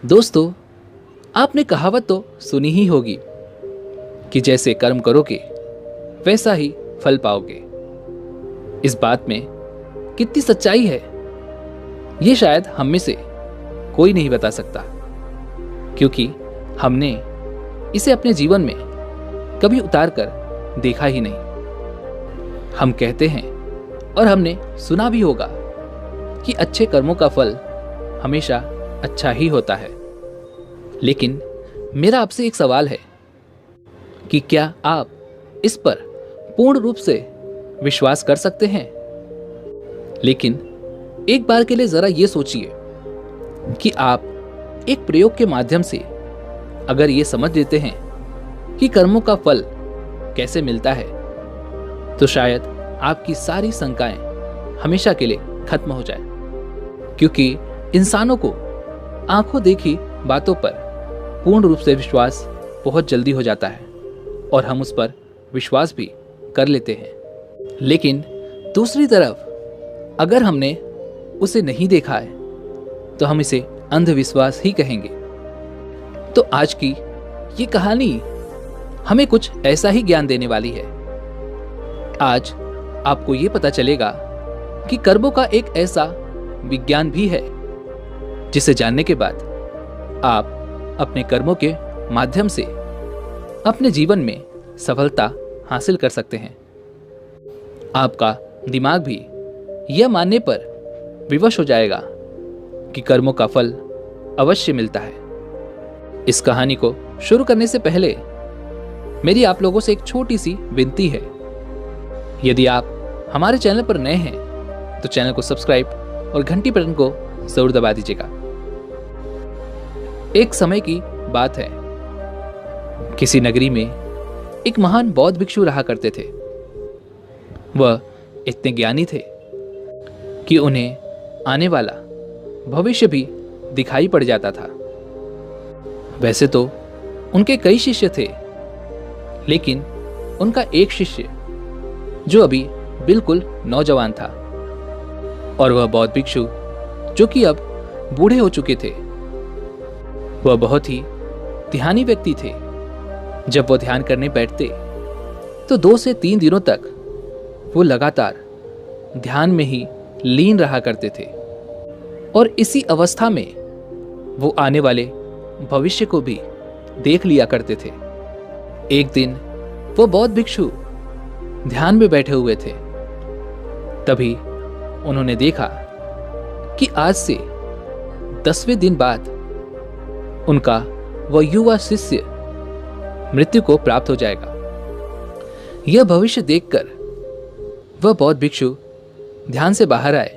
दोस्तों, आपने कहावत तो सुनी ही होगी कि जैसे कर्म करोगे वैसा ही फल पाओगे। इस बात में कितनी सच्चाई है, ये शायद हम में से कोई नहीं बता सकता, क्योंकि हमने इसे अपने जीवन में कभी उतार कर देखा ही नहीं। हम कहते हैं और हमने सुना भी होगा कि अच्छे कर्मों का फल हमेशा अच्छा ही होता है। लेकिन मेरा आपसे एक सवाल है कि क्या आप इस पर पूर्ण रूप से विश्वास कर सकते हैं? लेकिन एक बार के लिए जरा ये सोचिए कि आप एक प्रयोग के माध्यम से अगर ये समझ लेते हैं कि कर्मों का फल कैसे मिलता है, तो शायद आपकी सारी शंकाएं हमेशा के लिए खत्म हो जाए। क्योंकि इंसानों को आंखों देखी बातों पर पूर्ण रूप से विश्वास बहुत जल्दी हो जाता है और हम उस पर विश्वास भी कर लेते हैं। लेकिन दूसरी तरफ अगर हमने उसे नहीं देखा है तो हम इसे अंधविश्वास ही कहेंगे। तो आज की ये कहानी हमें कुछ ऐसा ही ज्ञान देने वाली है। आज आपको ये पता चलेगा कि कर्मों का एक ऐसा विज्ञान भी है जिसे जानने के बाद आप अपने कर्मों के माध्यम से अपने जीवन में सफलता हासिल कर सकते हैं। आपका दिमाग भी यह मानने पर विवश हो जाएगा कि कर्मों का फल अवश्य मिलता है। इस कहानी को शुरू करने से पहले मेरी आप लोगों से एक छोटी सी विनती है। यदि आप हमारे चैनल पर नए हैं तो चैनल को सब्सक्राइब और घंटी बटन को जरूर दबा दीजिएगा। एक समय की बात है, किसी नगरी में एक महान बौद्ध भिक्षु रहा करते थे। वह इतने ज्ञानी थे कि उन्हें आने वाला भविष्य भी दिखाई पड़ जाता था। वैसे तो उनके कई शिष्य थे, लेकिन उनका एक शिष्य जो अभी बिल्कुल नौजवान था, और वह बौद्ध भिक्षु जो कि अब बूढ़े हो चुके थे। वह बहुत ही ध्यानी व्यक्ति थे। जब वो ध्यान करने बैठते तो 2 से 3 दिनों तक वो लगातार ध्यान में ही लीन रहा करते थे, और इसी अवस्था में वो आने वाले भविष्य को भी देख लिया करते थे। एक दिन वो बौद्ध भिक्षु ध्यान में बैठे हुए थे। तभी उन्होंने देखा कि आज से 10वें दिन बाद उनका वह युवा शिष्य मृत्यु को प्राप्त हो जाएगा। यह भविष्य देखकर वह बौद्ध भिक्षु ध्यान से बाहर आए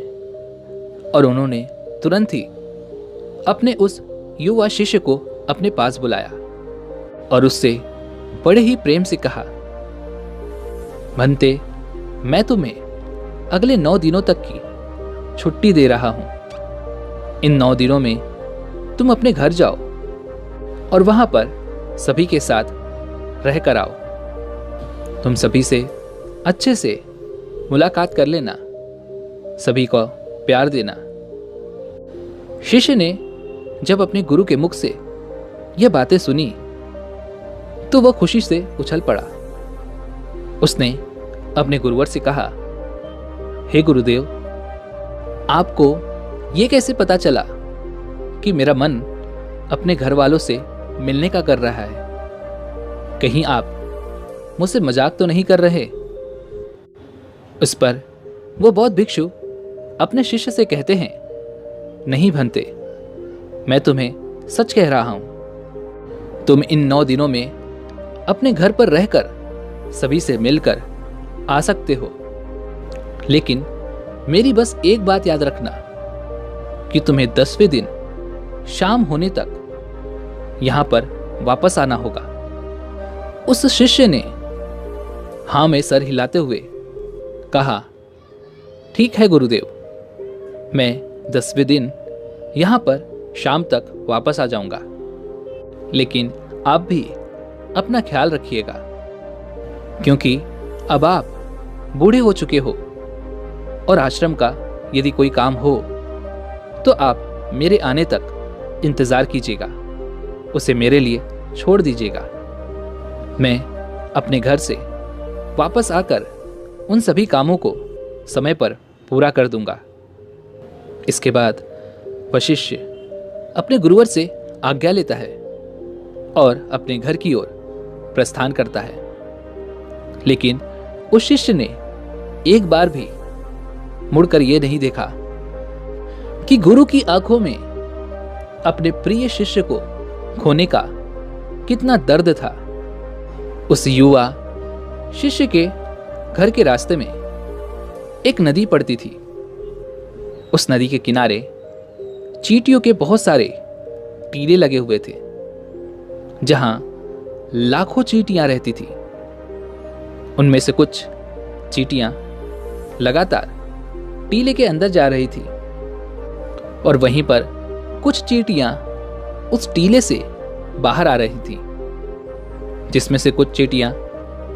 और उन्होंने तुरंत ही अपने उस युवा शिष्य को अपने पास बुलाया और उससे बड़े ही प्रेम से कहा, भंते, मैं तुम्हें अगले 9 दिनों तक की छुट्टी दे रहा हूं। इन 9 दिनों में तुम अपने घर जाओ और वहां पर सभी के साथ रह कर आओ। तुम सभी से अच्छे से मुलाकात कर लेना, सभी को प्यार देना। शिष्य ने जब अपने गुरु के मुख से यह बातें सुनी तो वह खुशी से उछल पड़ा। उसने अपने गुरुवर से कहा, हे गुरुदेव, आपको यह कैसे पता चला कि मेरा मन अपने घर वालों से मिलने का कर रहा है? कहीं आप मुझसे मजाक तो नहीं कर रहे? उस पर वो बौद्ध भिक्षु अपने शिष्य से कहते हैं, नहीं भंते, मैं तुम्हें सच कह रहा हूं। तुम इन 9 दिनों में अपने घर पर रहकर सभी से मिलकर आ सकते हो, लेकिन मेरी बस एक बात याद रखना कि तुम्हें 10वें दिन शाम होने तक यहां पर वापस आना होगा। उस शिष्य ने हां में सर हिलाते हुए कहा, ठीक है गुरुदेव, मैं 10वें दिन यहां पर शाम तक वापस आ जाऊंगा, लेकिन आप भी अपना ख्याल रखिएगा, क्योंकि अब आप बूढ़े हो चुके हो और आश्रम का यदि कोई काम हो तो आप मेरे आने तक इंतजार कीजिएगा, उसे मेरे लिए छोड़ दीजिएगा। मैं अपने घर से वापस आकर उन सभी कामों को समय पर पूरा कर दूंगा। इसके बाद वह शिष्य अपने गुरुवर से आज्ञा लेता है और अपने घर की ओर प्रस्थान करता है। लेकिन उस शिष्य ने एक बार भी मुड़कर यह नहीं देखा कि गुरु की आंखों में अपने प्रिय शिष्य को खोने का कितना दर्द था। उस युवा शिष्य के घर के रास्ते में एक नदी पड़ती थी। उस नदी के किनारे चींटियों के बहुत सारे टीले लगे हुए थे, जहां लाखों चींटियां रहती थी। उनमें से कुछ चींटियां लगातार टीले के अंदर जा रही थी और वहीं पर कुछ चींटियां उस टीले से बाहर आ रही थी, जिसमें से कुछ चींटियां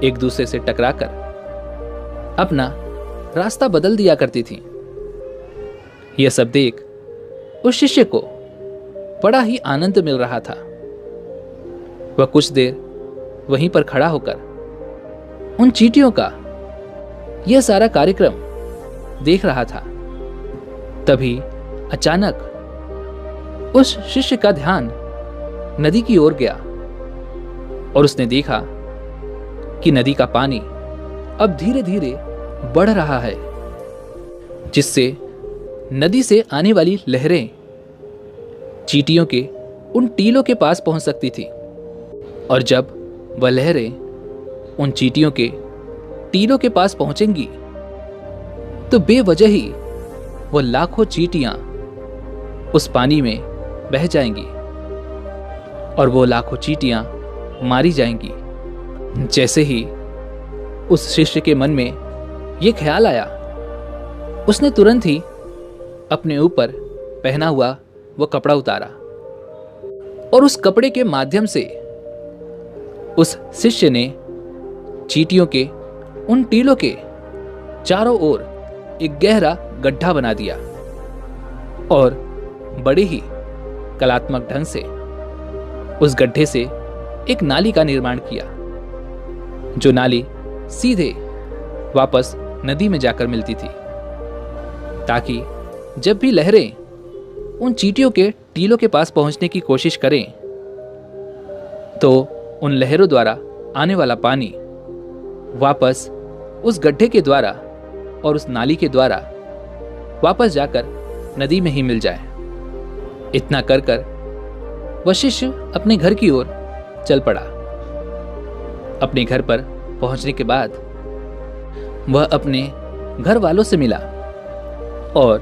एक दूसरे से टकराकर अपना रास्ता बदल दिया करती थीं। यह सब देख उस शिष्य को बड़ा ही आनंद मिल रहा था। वह कुछ देर वहीं पर खड़ा होकर उन चींटियों का यह सारा कार्यक्रम देख रहा था। तभी अचानक उस शिष्य का ध्यान नदी की ओर गया और उसने देखा कि नदी का पानी अब धीरे धीरे बढ़ रहा है, जिससे नदी से आने वाली लहरें चींटियों के उन टीलों के पास पहुंच सकती थी। और जब वह लहरें उन चींटियों के टीलों के पास पहुंचेंगी तो बेवजह ही वो लाखों चींटियां उस पानी में बह जाएंगी और वो लाखों चींटियां मारी जाएंगी। जैसे ही उस शिष्य के मन में यह ख्याल आया, उसने तुरंत ही अपने ऊपर पहना हुआ वह कपड़ा उतारा और उस कपड़े के माध्यम से उस शिष्य ने चींटियों के उन टीलों के चारों ओर एक गहरा गड्ढा बना दिया और बड़े ही कलात्मक ढंग से उस गड्ढे से एक नाली का निर्माण किया, जो नाली सीधे वापस नदी में जाकर मिलती थी, ताकि जब भी लहरें उन चींटियों के टीलों के पास पहुंचने की कोशिश करें तो उन लहरों द्वारा आने वाला पानी वापस उस गड्ढे के द्वारा और उस नाली के द्वारा वापस जाकर नदी में ही मिल जाए। इतना कर कर वह शिष्य अपने घर की ओर चल पड़ा। अपने घर पर पहुंचने के बाद वह अपने घर वालों से मिला और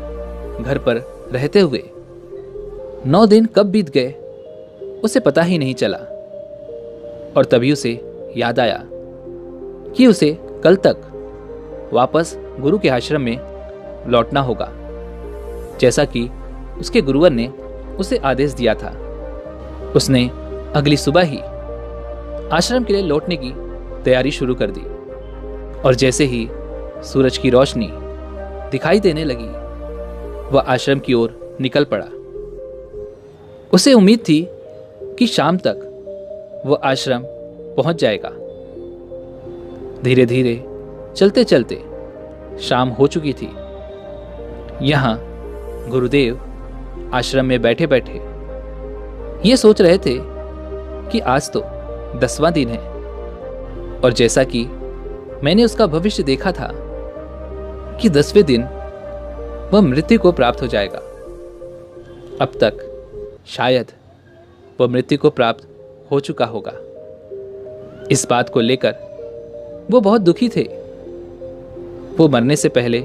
घर पर रहते हुए 9 दिन कब बीत गए उसे पता ही नहीं चला। और तभी उसे याद आया कि उसे कल तक वापस गुरु के आश्रम में लौटना होगा, जैसा कि उसके गुरुवर ने उसे आदेश दिया था। उसने अगली सुबह ही आश्रम के लिए लौटने की तैयारी शुरू कर दी और जैसे ही सूरज की रोशनी दिखाई देने लगी, वह आश्रम की ओर निकल पड़ा। उसे उम्मीद थी कि शाम तक वह आश्रम पहुंच जाएगा। धीरे धीरे चलते चलते शाम हो चुकी थी। यहां गुरुदेव आश्रम में बैठे बैठे ये सोच रहे थे कि आज तो 10वां दिन है और जैसा कि मैंने उसका भविष्य देखा था कि 10वें दिन वह मृत्यु को प्राप्त हो जाएगा। अब तक शायद वह मृत्यु को प्राप्त हो चुका होगा। इस बात को लेकर वो बहुत दुखी थे। वो मरने से पहले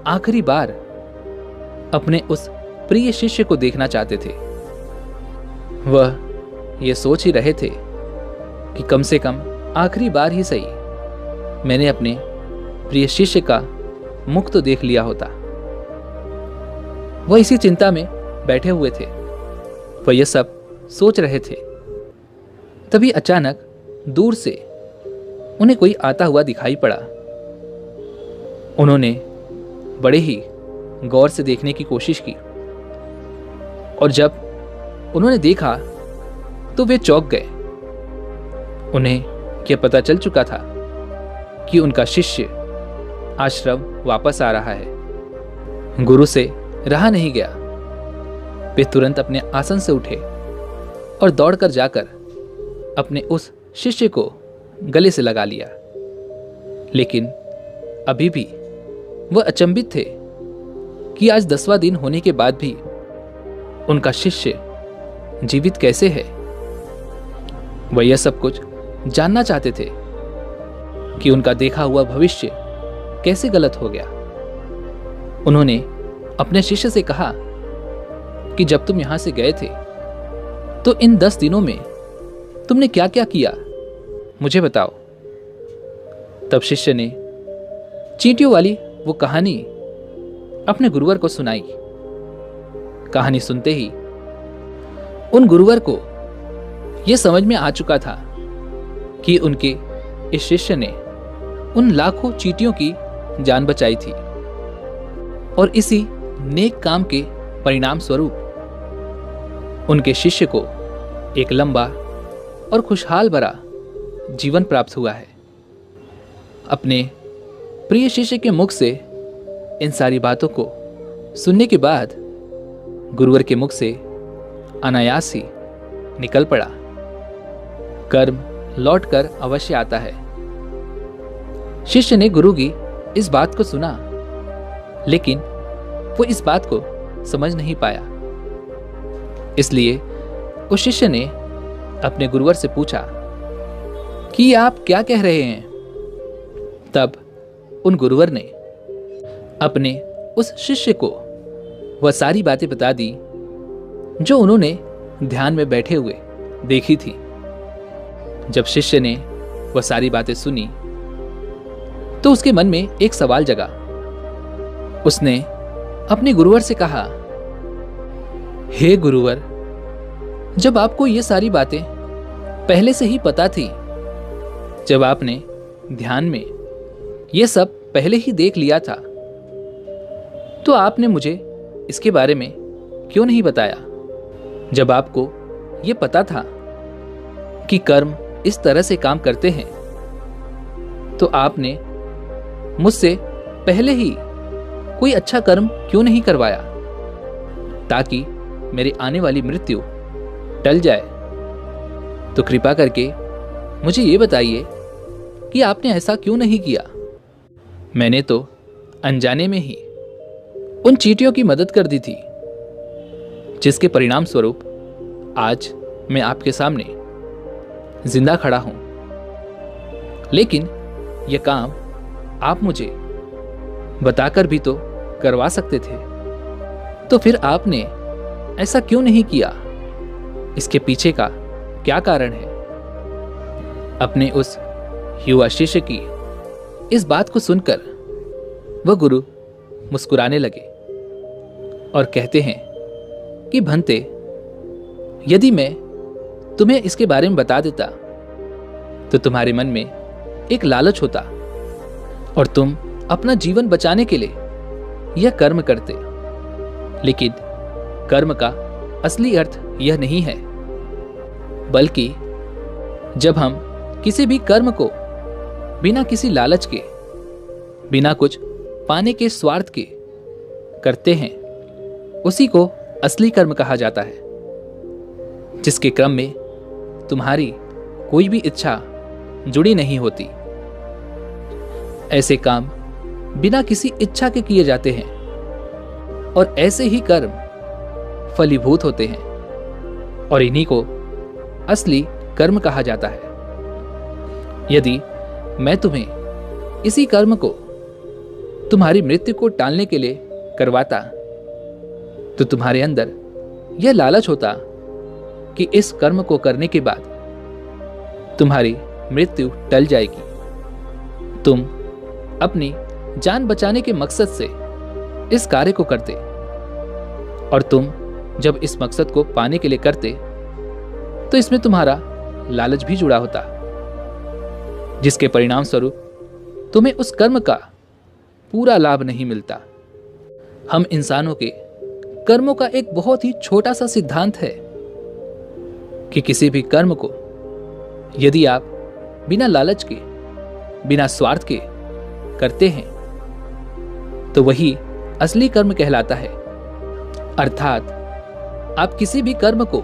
आखिरी बार अपने उस प्रिय शिष्य को देखना चाहते थे। वह ये सोच ही रहे थे कि कम से कम आखिरी बार ही सही मैंने अपने प्रिय शिष्य का मुख तो देख लिया होता। वह इसी चिंता में बैठे हुए थे। वह यह सब सोच रहे थे। तभी अचानक दूर से उन्हें कोई आता हुआ दिखाई पड़ा। उन्होंने बड़े ही गौर से देखने की कोशिश की और जब उन्होंने देखा तो वे चौंक गए। उन्हें यह पता चल चुका था कि उनका शिष्य आश्रम वापस आ रहा है। गुरु से रहा नहीं गया। वे तुरंत अपने आसन से उठे और दौड़कर जाकर अपने उस शिष्य को गले से लगा लिया। लेकिन अभी भी वह अचंभित थे कि आज 10वां दिन होने के बाद भी उनका शिष्य जीवित कैसे है। वह यह सब कुछ जानना चाहते थे कि उनका देखा हुआ भविष्य कैसे गलत हो गया। उन्होंने अपने शिष्य से कहा कि जब तुम यहां से गए थे तो इन 10 दिनों में तुमने क्या क्या किया, मुझे बताओ। तब शिष्य ने चींटियों वाली वो कहानी अपने गुरुवर को सुनाई। कहानी सुनते ही उन गुरुवर को यह समझ में आ चुका था कि उनके इस शिष्य ने उन लाखों चींटियों की जान बचाई थी और इसी नेक काम के परिणाम स्वरूप उनके शिष्य को एक लंबा और खुशहाल भरा जीवन प्राप्त हुआ है। अपने प्रिय शिष्य के मुख से इन सारी बातों को सुनने के बाद गुरुवर के मुख से अनायास ही निकल पड़ा, कर्म लौटकर अवश्य आता है। शिष्य ने गुरु की इस बात को सुना, लेकिन वो इस बात को समझ नहीं पाया। इसलिए उस शिष्य ने अपने गुरुवर से पूछा कि आप क्या कह रहे हैं। तब उन गुरुवर ने अपने उस शिष्य को वह सारी बातें बता दी जो उन्होंने ध्यान में बैठे हुए देखी थी। जब शिष्य ने वह सारी बातें सुनी तो उसके मन में एक सवाल जगा। उसने अपने गुरुवर से कहा, हे गुरुवर, जब आपको ये सारी बातें पहले से ही पता थी, जब आपने ध्यान में ये सब पहले ही देख लिया था, तो आपने मुझे इसके बारे में क्यों नहीं बताया। जब आपको ये पता था कि कर्म इस तरह से काम करते हैं, तो आपने मुझसे पहले ही कोई अच्छा कर्म क्यों नहीं करवाया, ताकि मेरी आने वाली मृत्यु टल जाए। तो कृपा करके मुझे ये बताइए कि आपने ऐसा क्यों नहीं किया। मैंने तो अनजाने में ही उन चींटियों की मदद कर दी थी, जिसके परिणाम स्वरूप आज मैं आपके सामने जिंदा खड़ा हूं। लेकिन यह काम आप मुझे बताकर भी तो करवा सकते थे, तो फिर आपने ऐसा क्यों नहीं किया। इसके पीछे का क्या कारण है। अपने उस युवा शिष्य की इस बात को सुनकर वह गुरु मुस्कुराने लगे और कहते हैं कि भंते, यदि मैं तुम्हें इसके बारे में बता देता तो तुम्हारे मन में एक लालच होता और तुम अपना जीवन बचाने के लिए यह कर्म करते। लेकिन कर्म का असली अर्थ यह नहीं है, बल्कि जब हम किसी भी कर्म को बिना किसी लालच के, बिना कुछ पाने के स्वार्थ के करते हैं, उसी को असली कर्म कहा जाता है, जिसके क्रम में तुम्हारी कोई भी इच्छा जुड़ी नहीं होती। ऐसे काम बिना किसी इच्छा के किए जाते हैं और ऐसे ही कर्म फलीभूत होते हैं और इन्हीं को असली कर्म कहा जाता है। यदि मैं तुम्हें इसी कर्म को तुम्हारी मृत्यु को टालने के लिए करवाता, तो तुम्हारे अंदर यह लालच होता कि इस कर्म को करने के बाद तुम्हारी मृत्यु टल जाएगी। तुम अपनी जान बचाने के मकसद से इस कार्य को करते और तुम जब इस मकसद को पाने के लिए करते तो इसमें तुम्हारा लालच भी जुड़ा होता, जिसके परिणाम स्वरूप तुम्हें उस कर्म का पूरा लाभ नहीं मिलता। हम इंसानों के कर्मों का एक बहुत ही छोटा सा सिद्धांत है कि किसी भी कर्म को यदि आप बिना लालच के, बिना स्वार्थ के करते हैं तो वही असली कर्म कहलाता है। अर्थात आप किसी भी कर्म को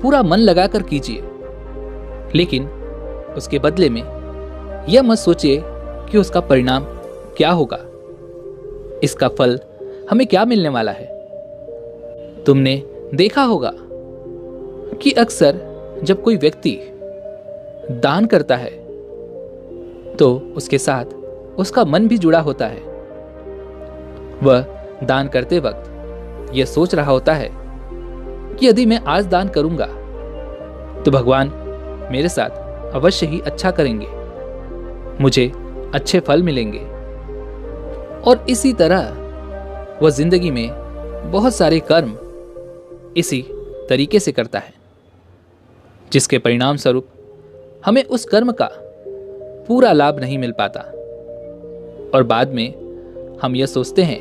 पूरा मन लगाकर कीजिए, लेकिन उसके बदले में यह मत सोचिए कि उसका परिणाम क्या होगा, इसका फल हमें क्या मिलने वाला है। तुमने देखा होगा कि अक्सर जब कोई व्यक्ति दान करता है तो उसके साथ उसका मन भी जुड़ा होता है। वह दान करते वक्त यह सोच रहा होता है कि यदि मैं आज दान करूंगा तो भगवान मेरे साथ अवश्य ही अच्छा करेंगे, मुझे अच्छे फल मिलेंगे। और इसी तरह वह जिंदगी में बहुत सारे कर्म इसी तरीके से करता है, जिसके परिणाम स्वरूप हमें उस कर्म का पूरा लाभ नहीं मिल पाता और बाद में हम यह सोचते हैं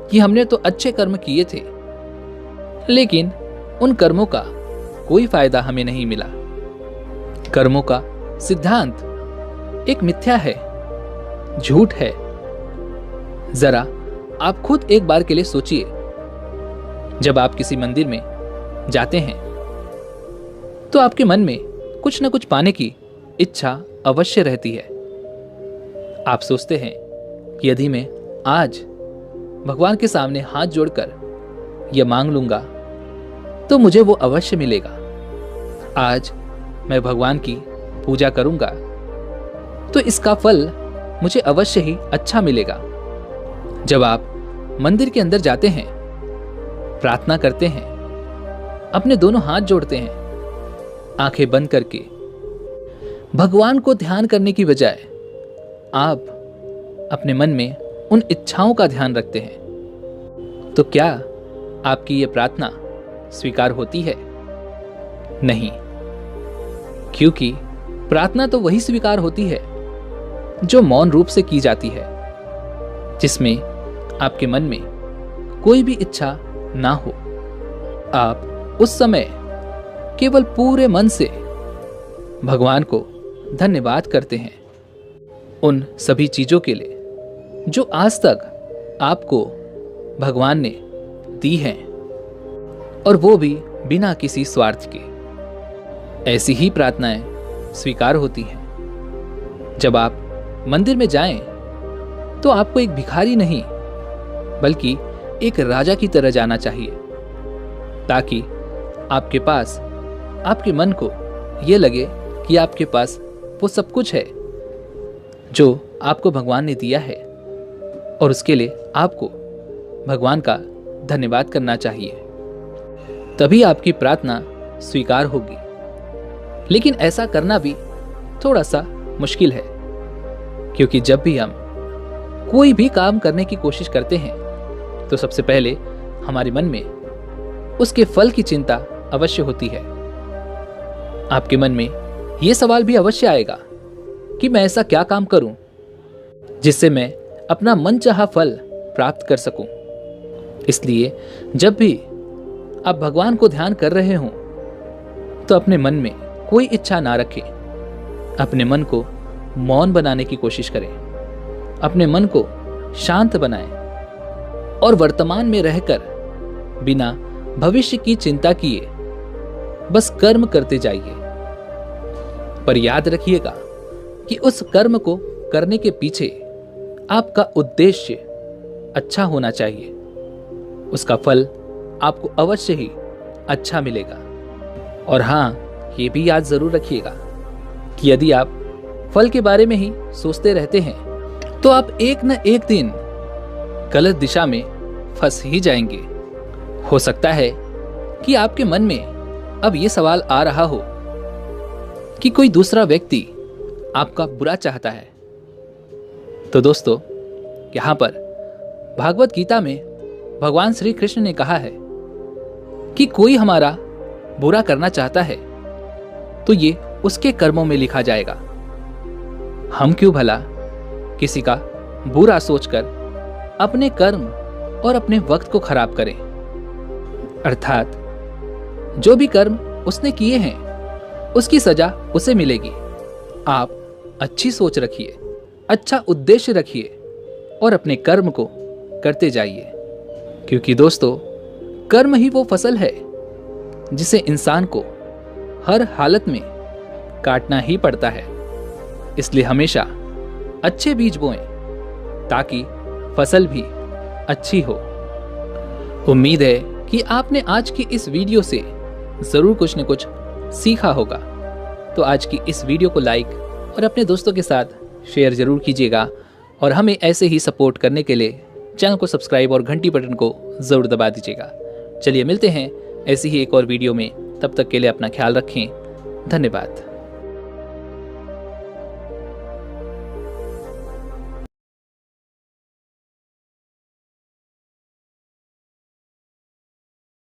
कि हमने तो अच्छे कर्म किए थे, लेकिन उन कर्मों का कोई फायदा हमें नहीं मिला। कर्मों का सिद्धांत एक मिथ्या है, झूठ है। जरा आप खुद एक बार के लिए सोचिए, जब आप किसी मंदिर में जाते हैं तो आपके मन में कुछ न कुछ पाने की इच्छा अवश्य रहती है। आप सोचते हैं कि यदि मैं आज भगवान के सामने हाथ जोड़कर यह मांग लूंगा तो मुझे वो अवश्य मिलेगा। आज मैं भगवान की पूजा करूंगा तो इसका फल मुझे अवश्य ही अच्छा मिलेगा। जब आप मंदिर के अंदर जाते हैं, प्रार्थना करते हैं, अपने दोनों हाथ जोड़ते हैं, आंखें बंद करके भगवान को ध्यान करने की बजाय आप अपने मन में उन इच्छाओं का ध्यान रखते हैं, तो क्या आपकी यह प्रार्थना स्वीकार होती है? नहीं, क्योंकि प्रार्थना तो वही स्वीकार होती है जो मौन रूप से की जाती है, जिसमें आपके मन में कोई भी इच्छा ना हो। आप उस समय केवल पूरे मन से भगवान को धन्यवाद करते हैं उन सभी चीजों के लिए जो आज तक आपको भगवान ने दी हैं, और वो भी बिना किसी स्वार्थ के। ऐसी ही प्रार्थनाएं स्वीकार होती हैं। जब आप मंदिर में जाएं तो आपको एक भिखारी नहीं बल्कि एक राजा की तरह जाना चाहिए, ताकि आपके पास, आपके मन को यह लगे कि आपके पास वो सब कुछ है जो आपको भगवान ने दिया है, और उसके लिए आपको भगवान का धन्यवाद करना चाहिए। तभी आपकी प्रार्थना स्वीकार होगी। लेकिन ऐसा करना भी थोड़ा सा मुश्किल है, क्योंकि जब भी हम कोई भी काम करने की कोशिश करते हैं तो सबसे पहले हमारे मन में उसके फल की चिंता अवश्य होती है। आपके मन में यह सवाल भी अवश्य आएगा कि मैं ऐसा क्या काम करूं जिससे मैं अपना मनचाहा फल प्राप्त कर सकूं। इसलिए जब भी आप भगवान को ध्यान कर रहे हों तो अपने मन में कोई इच्छा ना रखें। अपने मन को मौन बनाने की कोशिश करें, अपने मन को शांत बनाएं और वर्तमान में रहकर बिना भविष्य की चिंता किए बस कर्म करते जाइए। पर याद रखिएगा कि उस कर्म को करने के पीछे आपका उद्देश्य अच्छा होना चाहिए। उसका फल आपको अवश्य ही अच्छा मिलेगा। और हाँ, ये भी याद जरूर रखिएगा कि यदि आप फल के बारे में ही सोचते रहते हैं तो आप एक न एक दिन गलत दिशा में फंस ही जाएंगे। हो सकता है कि आपके मन में अब यह सवाल आ रहा हो कि कोई दूसरा व्यक्ति आपका बुरा चाहता है। तो दोस्तों, यहां पर भागवत गीता में भगवान श्री कृष्ण ने कहा है कि कोई हमारा बुरा करना चाहता है तो ये उसके कर्मों में लिखा जाएगा। हम क्यों भला किसी का बुरा सोचकर अपने कर्म और अपने वक्त को खराब करें। अर्थात जो भी कर्म उसने किए हैं उसकी सजा उसे मिलेगी। आप अच्छी सोच रखिए, अच्छा उद्देश्य रखिए और अपने कर्म को करते जाइए, क्योंकि दोस्तों कर्म ही वो फसल है जिसे इंसान को हर हालत में काटना ही पड़ता है। इसलिए हमेशा अच्छे बीज बोएं ताकि फसल भी अच्छी हो। उम्मीद है कि आपने आज की इस वीडियो से जरूर कुछ न कुछ सीखा होगा। तो आज की इस वीडियो को लाइक और अपने दोस्तों के साथ शेयर जरूर कीजिएगा और हमें ऐसे ही सपोर्ट करने के लिए चैनल को सब्सक्राइब और घंटी बटन को जरूर दबा दीजिएगा। चलिए मिलते हैं ऐसी ही एक और वीडियो में, तब तक के लिए अपना ख्याल रखें। धन्यवाद।